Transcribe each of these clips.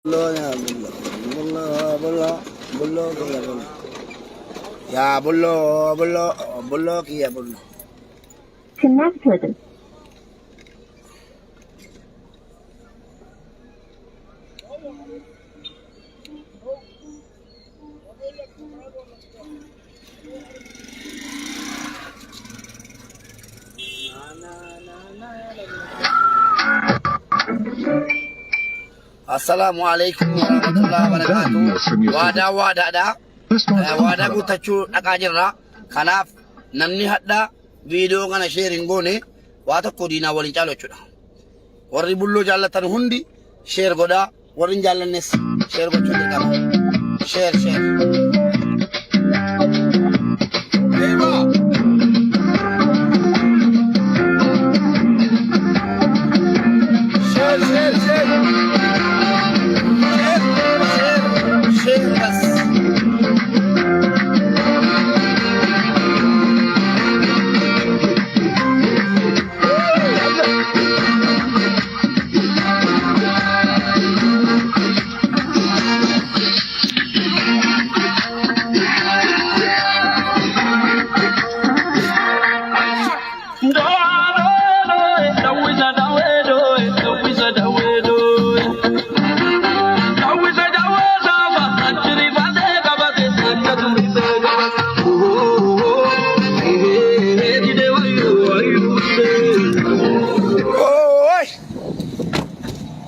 Bello ya bello. Bello bello bello kia bello. Ya bello bello bello kia bello. Connected. Assalamualaikum warahmatullahi wabarakatuh. Wadah dah. Wadah ku tachu nakajirra. Kanaaf namni hadda video kana sharing goone waa tokko diina walin caalo jechuudha. Warri bulloo jaallatan hundi share godhaa. Warri hin jaallannes share gochuu dirqama. Share. Share bas.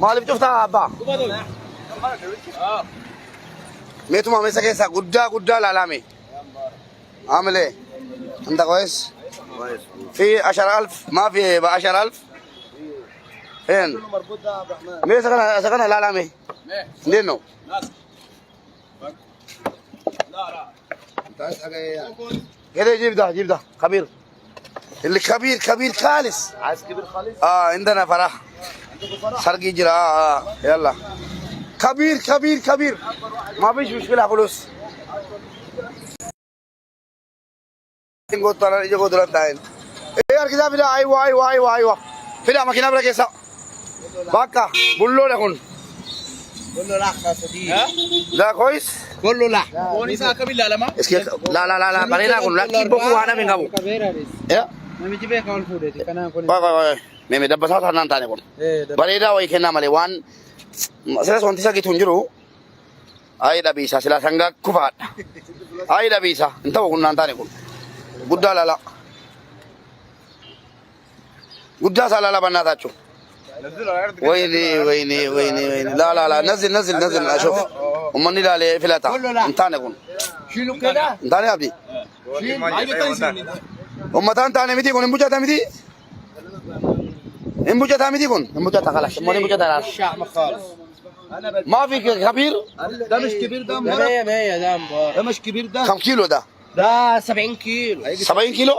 Maalif cuftaa abbaa? Meetuma meessa keessa guddaa laalame. Amale. Anta كويس؟ في 10,000 ما في ب 10,000 فين؟ مين سكنها لالامي؟ دينو؟ كده جيب ده كبير اللي كبير خالص. عايز كبير خالص؟ عندنا فرح سرقي جرا يلا كبير ما فيش مشكلة فلوس تنقول ترى يجي قدرة داين إيه أركيزا فيدا أيوة فيدا ماكينة بلا كيسا باكا بولو لكون كله لحمة صديق. لا كويس كله لحمة. ونساء كبير لا لما؟ لا برينا كون لا كيبو كوانا من كابو يا ما تجيبه كمان فودي كنا كون. باي ميمي دبسا ثانان تاني كون برينا وين كنا مالي وان سلا سونتي ساكي تونجرو أي دبيسا سلا سانغا كوفات أي دبيسا انتو كون تاني كون Guddaa lala. Guddaa saa lala bannaa taachuu. Wayni. La. Nazil. Ashoof. Ummanni laalee filata. Intaane kun. Intaane abdi. Ummata intaane miti kun hin miti. Hin miti kun. Hin bujata kalash. Ummanni bujata laala. شحمة خالص. ما في كبير. ده مش كبير ده مبارك. ده مش كبير ده. كم كيلو ده؟ ده 70 كيلو. 70 كيلو؟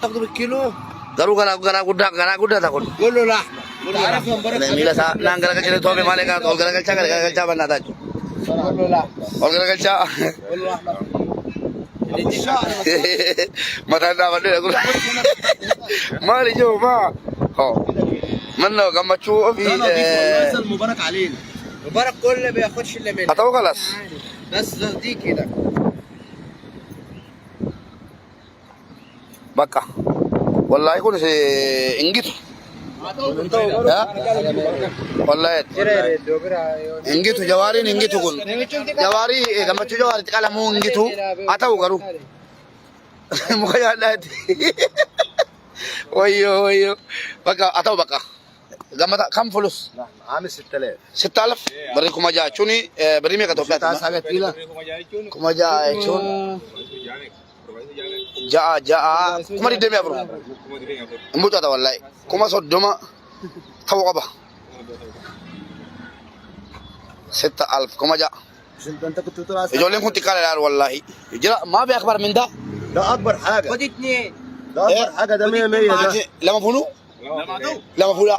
تاخده بالكيلو. Garuu gara guddaa ta kun. كله لحمة. تعرف مبارك. Miila isaa naan garagalchee toome malee ol garagalchaa bannaa taachuu. كله لحمة. Ol garagalchaa. كله لحمة. Mataan dhaabadhee kun. Maali jiru maa? Mannoo gammachuu ofii. المبارك علينا. مبارك كله بياخدش الا منه. Haa ta'uu kalas. بس دي كده. Bakka. Wallaahi kun ingitu. Wallaahi. Ingitu jawaariin ingitu kun. Jawaarii gammachuu jawaariitti qalamuu ingitu. Haa ta'u garuu. Muka yaaddaati. Wayyo. Bakka haa ta'u bakka. Gammata kam fulus? عامل 6000. 6,000 bari kuma ja'a jechuun bari meeqa Itoophiyaatti? Kuma ja'a jechuun ja'a kuma 24 hin bucata wallaahi kuma 30 ta'uu qaba 6,000 kuma ja'a انت كنت بتقول عايز ijoolleen kun xiqqaadha ilaal wallaahi jira maa fi akbar min daa ده اكبر حاجه. خد اتنين. ده اكبر حاجه ده 100 ده. lama fulu lama fula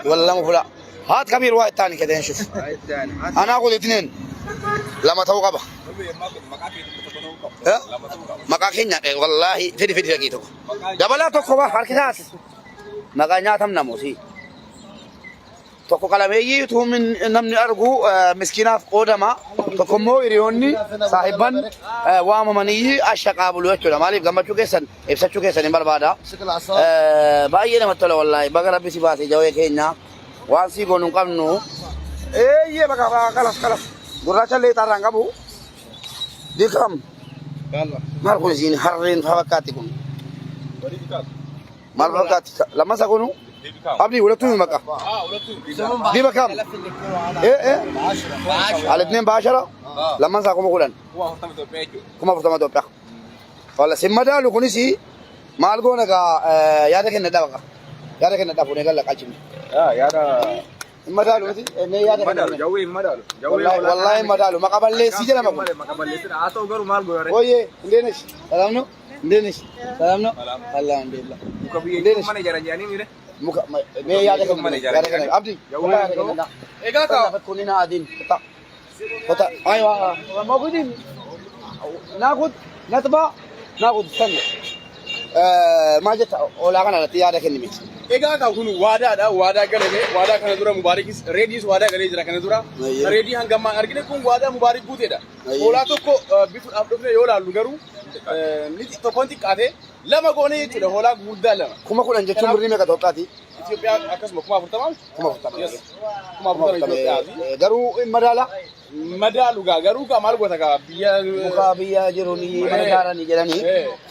ولا lama fula هات كبير واحد تاني كده نشوف انا اخذ 2 لما ta'uu qaba maqaa keenya wallaahi fedi dhaqii tokko dabalaa tokko waa harkisaas maqaa nyaatam namooti tokko qalameeyyii utuu namni argu miskiinaaf qoodama tokko immoo hiriyoonni saahibban waamamanii ashaqaa bulu jechuudha maaliif gammachuu keessan ibsachuu keessan hin barbaada baay'ee namatti tola wallaahi baga rabbi si baase jawee keenya waan sii goonu hin qabnu eeyyee baga kalas gurraacha illee xaarraan qabu dikam maal kun isiin harreen fakkaatti kun maal fakkaatti lammasaa kunu abdii hulattuu hin maqa diba kam الاثنين بعشرة لما نسا كم قولن كم أفرطما توبيا ولا سمدا لو كنيسي ما ألقونا كا يادا كنا دابا يادا كنا دابا نقول لك أجمع يادا سمدا لو نسي نه يادا كنا جوي مدالو والله مدالو ما قبل لي سيجنا ما قبل ما قبل لي سيجنا أتو غير مال غيره ويه إندينش سلامنو إندينش سلامنو الله الحمد لله إندينش mana jalan-jalan ini deh muka ne yaada kan abdi ega ka kunina adin kota aywa موجودين ناخذ نتبع ناخذ سنه ما جت ولا كان تياده كنمي ega ka kunu wada galebe wada kana dura mubarakis redis wada gale jira kana dura redi hangama argine kun wada mubarak guteda ola tokko bifu abdofne yola lugaru niti to konti kate lama gone yitida hola gudda lama kuma kudan jechuun birrii meeqa Itoophiyaati Ethiopia akkasuma kuma furtamaa yes kuma furtamaa garuu madaalu garuu ka maal goota ka biyya muka biyya jiruun mana jaaran jedhanii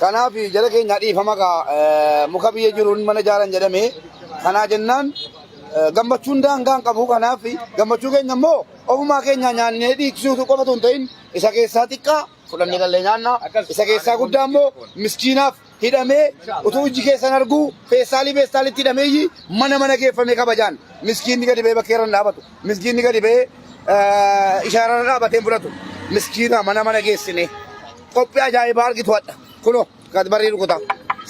kanaaf jala keenya dhiifama ka muka biyya jiruun mana jaaran jedhame kanaa jennaan gammachuun daangaan qabu kanaaf gammachuu keenya immoo ofumaa keenya nyaannee dhiichisuutu qofatu hin ta'in isa keessaa xiqqaa fudhannee gallee nyaanna isa keessaa guddaa immoo miskiinaaf hidhamee utuu iji keessan arguu feestaalitti hidhameeyyi mana geeffamee kabajaan miskiinni gadi ba'ee bakkeerra dhaabatu miskiinni gadi ba'ee ishaararra dhaabateen fudhatu miskiina mana geessine qophii ajaa'ibaa argitu hadha kuno gad barrii rukuta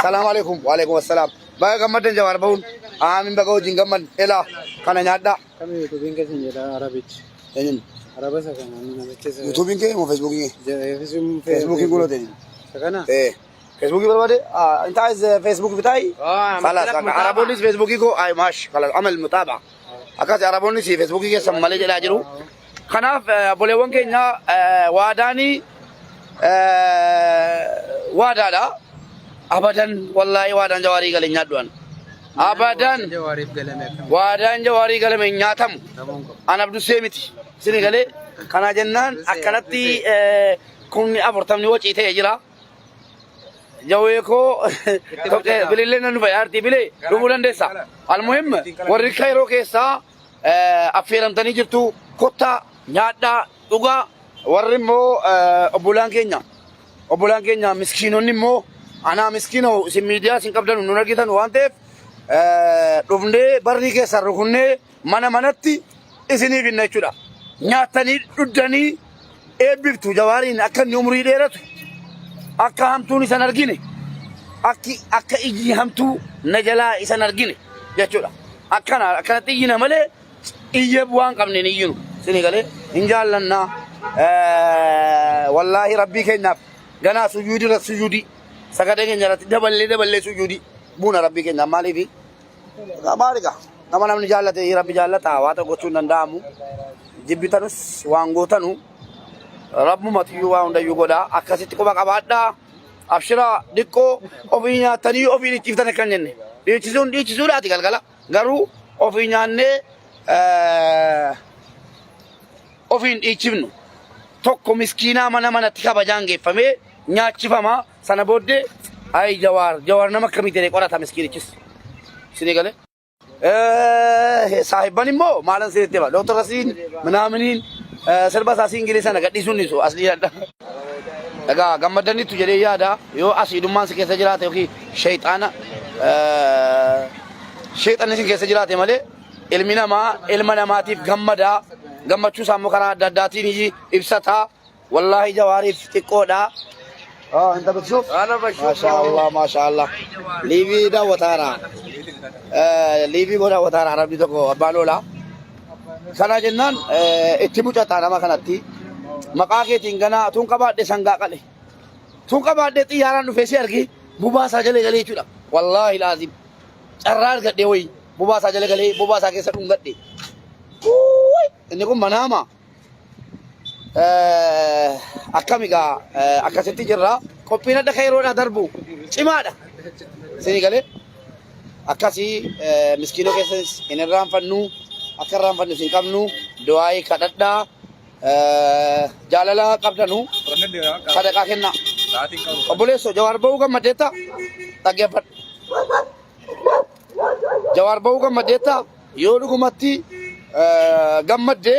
salaamu alaikum wa alaikum assalaam baga gammadan jawaar ba'uun aamin baga wajjin gammad elaa kana nyaadha kami yuutuubiin keessa jedha arabichi eenyuun arabasa kana namicha yuutuubiin kee moo feesbuukiin kee feesbuukiin guloote sakana فيسبوكي بربادي انت عايز فيسبوك بتاعي خلاص عربوني فيسبوكي كو اي ماشي خلاص عمل متابعه اكاز عربوني فيسبوكي كي سمالي جلا جرو خناف بوليون كينيا واداني وادادا ابدا والله وادان جواري غلي نيادوان ابدا وادان جواري غلي نياتم انا عبد السيمتي سيني غلي كنا جنان اكلتي كوني ابرتمني وجيته يجرا جويكو بليلنا نفيارتي بلي رمولان ديسا المهم وريكاي روكيسا افيرم تاني جرتو كوتا نيادا دوغا ورمو ابولان كينيا مسكينو نيمو انا مسكينو سيميديا سينكابدن نونرغيتان وانتف دوفندي بري كيسا ركوني مناتي اسني بينچودا نياتاني دداني ابيفتو جوارين اكن عمري ديرتو akka hamtuun isan argine akka iji hamtuu najalaa isan argine jechuudha akkanatti iyyina malee iyya bu'aan qabne ni iyyinu sini galee hin jaallanna wallaahi rabbii keenyaaf ganaa sujuudi sagadee keenya irratti daballee sujuudi buuna rabbii keenyaaf maaliifi maaliga nama namni jaallate rabbi jaallata waa tokko gochuun danda'amu jibbitanus waan gootanu رب ماتيو وانديو غدا أكاسيت كوبا كبادا أبشرا ديكو أوفينا تاني أوفيني تيفتنا كنجنة ديتشيزون لا تقال كلا غارو أوفينا نه أوفين إيشيفنو توكو مسكينا منا تكابا جانجي فمي نياتشي فما سنبودة أي جوار نما كمي تري كورا تا مسكيني تشيس سينيغالي صاحباني مو مالن سيرتبا دكتور راسين منامنين serba sasi Inggris sana gaddi sunni so asli ada daga gammadan itu jadi ya ada yo asidumman se kesa jirate oki shaytana shaytan se kesa jirate male ilmina matif gammachu samu kana dadati ni ibsata wallahi jawarif tiqoda انت بتشوف انا بشوف ما شاء الله ليبي دا وتارا ليبي بودا وتارا عربي تو بالولا kana jennaan itti mucataa nama kanatti maqaa keetiin ganaa tun qabaadhe sangaa qale tun qabaadhe xiyyaaraan dhufee si argi bubaasaa jala galee jechuudha wallaahi laazim carraa argadhe wayi bubaasaa jala galee bubaasaa keessa dhungadhe inni kun manaama akkamigaa akkasitti jirra qophiin adda kayroodha darbu cimaadha isinii galee akkasii miskiinoo keessas hin irraanfannu akka irraanfannu isin qabnu du'aayii kadhadhaa jaalala qabdanu sadaqaa kenna obboleesso Jawaar ba'uu gammadeetta dhaggeeffadhu Jawaar ba'uu gammadeetta yoo dhugumatti gammadde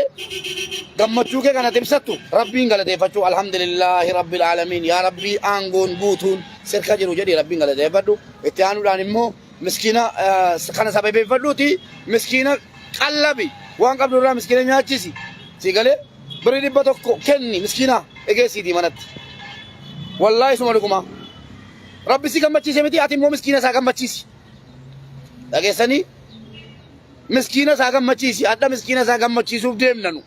gammachuu kee kana ibsattu rabbiin galateeffachuu alhamdulillahi rabbil aalamiin yaa rabbii aangoon guutuun sirka jiru jedhi rabbiin galateeffadhu itti aanuudhaan immoo miskiina kana sababeeffadhuuti miskiina qallabi waan qabdu irraa miskiina nyaachisi si galee birrii 100 kenni miskiina egeessiitii manatti wallaahi suma dhuguma rabbi si gammachiise miti ati immoo miskiina isaa gammachiisi dhageessanii miskiina isaa gammachiisi adda miskiina isaa gammachiisuuf deemnanu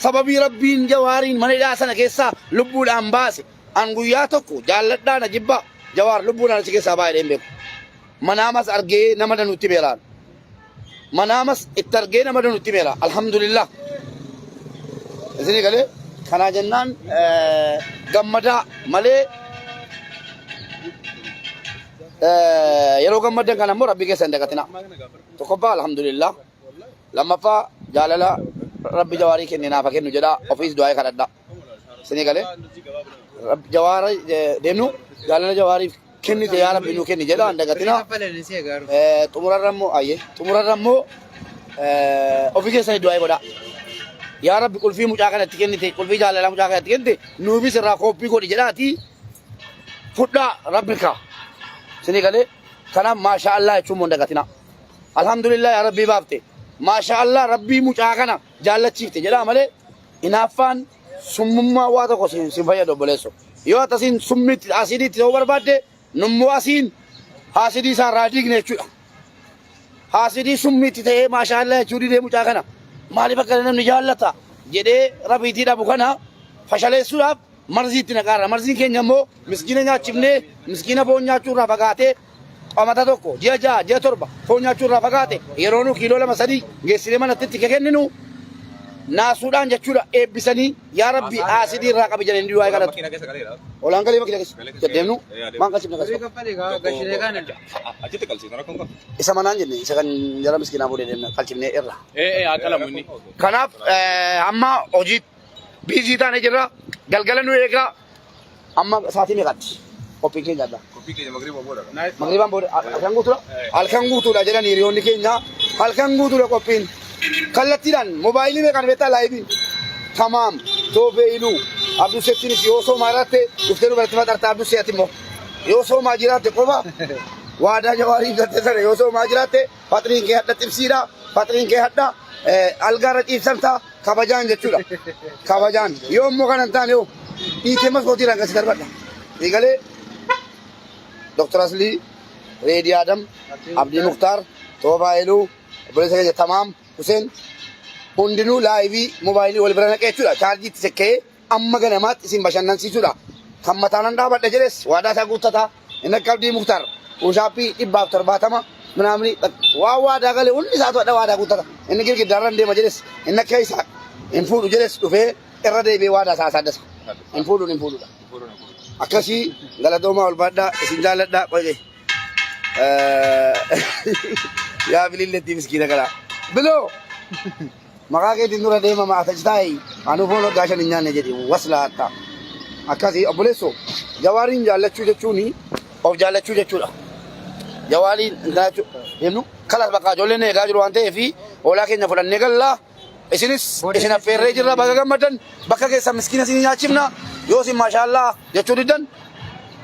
sababii rabbiin Jawaariin mana hidhaa sana keessaa lubbuudhaan baase an guyyaa tokko jaalladhaan ajibba Jawaar lubbuudhaan achi keessaa baay'ee beeku manaamas argee nama danutti beelaan manaamas itti argee nama danutti beela alhamdulillah isinii galee kanaa jennaan gammadaa malee yeroo gammadan kana immoo rabbi keessa hin dagatina tokkoffaa alhamdulillah lammaffaa jaalala rabbi Jawaarii kenninaaf kennu jedha ofiis du'aa kadhadha isinii galee Jawaar deemnu jaalala Jawaariif kennite yaa rabbi nu kenni jedha hin dagatina xumurarra immoo ofii keessanii du'aa godha yaa rabbi qulfii mucaa kanatti kennite qulfii jaalala mucaa kanatti kennite nuufis irraa kooppii godhi jedhaati fudhaa rabbika isinii galee kanaaf maasha Allah jechuun hin dagatina alhamdulillah yaa rabbii baafte maasha Allah rabbii mucaa kana jaallachiifte jedha malee inaaffaan summummaa waa tokko sin fayyadu obboleesso yoo atasiin summiitti asiidiitti ta'uu barbaadde nummoo asiin haasidii isaa irraa diigne jechuudha haasidii summiitti ta'ee maasha Allah jechuu didee mucaa kana maaliif akka namni jaallata jedhee rabbiitii dhabu kana fashaleessuudhaaf marziitti naqaarra marziin keenya immoo miskiina nyaachifnee miskiina foon nyaachuurraa fagaatee qamata tokko ji'a 6 ji'a 7 foon nyaachuurraa fagaate yeroo nu kiiloo 2-3 geessinee manatti itti kenninu naasuudhaan jechuudha eebbisanii yaa rabbi aasidii irraa qabi jedhanii du'aa kadhatu olaan galee makina keessa deemnu maan qalchifna isa manaan jenne isa kan jara miskiinaa boodee deemna qalchifnee irra kanaaf amma hojii biizii taane jirra galgala nu eegaa amma saatii meeqatti qophiin keenya adda magribaan booda halkan guutuudha jedhanii hiriyoonni keenya halkan guutuudha qophiin kallattiidhaan moobaayilii meeqaan beektaa laayibiin tamaam toofeeyiluu abduu settinis yoo soomaa irratti dhuftee nu baratti maxxartaa abduu se'ati immoo yoo soomaa jiraatte qofa waadaa Jawaarii gatte sana yoo soomaa jiraatte faxiriin kee hadha xibsiidha faxiriin kee hadha algaarra ciibsamta kabajaan jechuudha kabajaan yoo immoo kana hin taane yoo dhiitee maskootiidhaan gasi darbadha eegalee Dr. Asli Reedi Adam Abdii Muktaar Toofaayiluu obboleessa keenya tamaam Hussein hundinuu laayivii moobaayilii wal bira naqee jechuudha chaarjiitti sekkee amma ganamaatti isin bashannansiisuudha kan mataanan dhaabadha jedhes waadaa isaa guuttataa inni akka Abdii Muktaar ushaappii 170 ምናምን ዋዳ ጋለ ሁሉ ሰዓት ወደ ዋዳ ጉተታ እነ ግርግዳራ እንደማ ጀለስ እነ ከይሳ እንፉዱ ጀለስ ዱፌ እረደ ቤ ዋዳ ሳሳደስ እንፉዱ አከሲ ገለዶማ ወልባዳ ሲንጃለዳ ቆይ ያ ቢሊለቲ ምስኪና ገላ ብሎ መጋጌ ዲኑራ ደማ ማተጅታይ አኑ ፎሎ ጋሸን እኛን ጀዲ ወስላታ አከሲ ኦቦሌሶ ጀዋሪን ጃለቹ ጀቹኒ ኦፍ ጃለቹ ጀቹላ Jawaariin intaachu deemnu kalas bakka ijoolleen eegaa jiru waan ta'eef hoolaa keenya fudhannee galla isinis isin affeerree jirra bakka gammadan bakka keessa miskiina isin nyaachifna yoo isin maashaallah jechuu diddan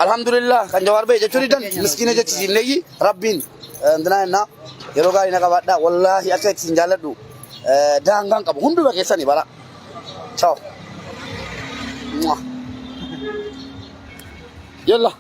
alhamdulillah kan Jawaar ba'e jechuu diddan miskiina jechisiifneeyyi rabbiin intinaa jenna yeroo gaarii na qabaadha wallaahi akka isin jaalladhu daangaan qabu hunduma keessanii bara ciao yalla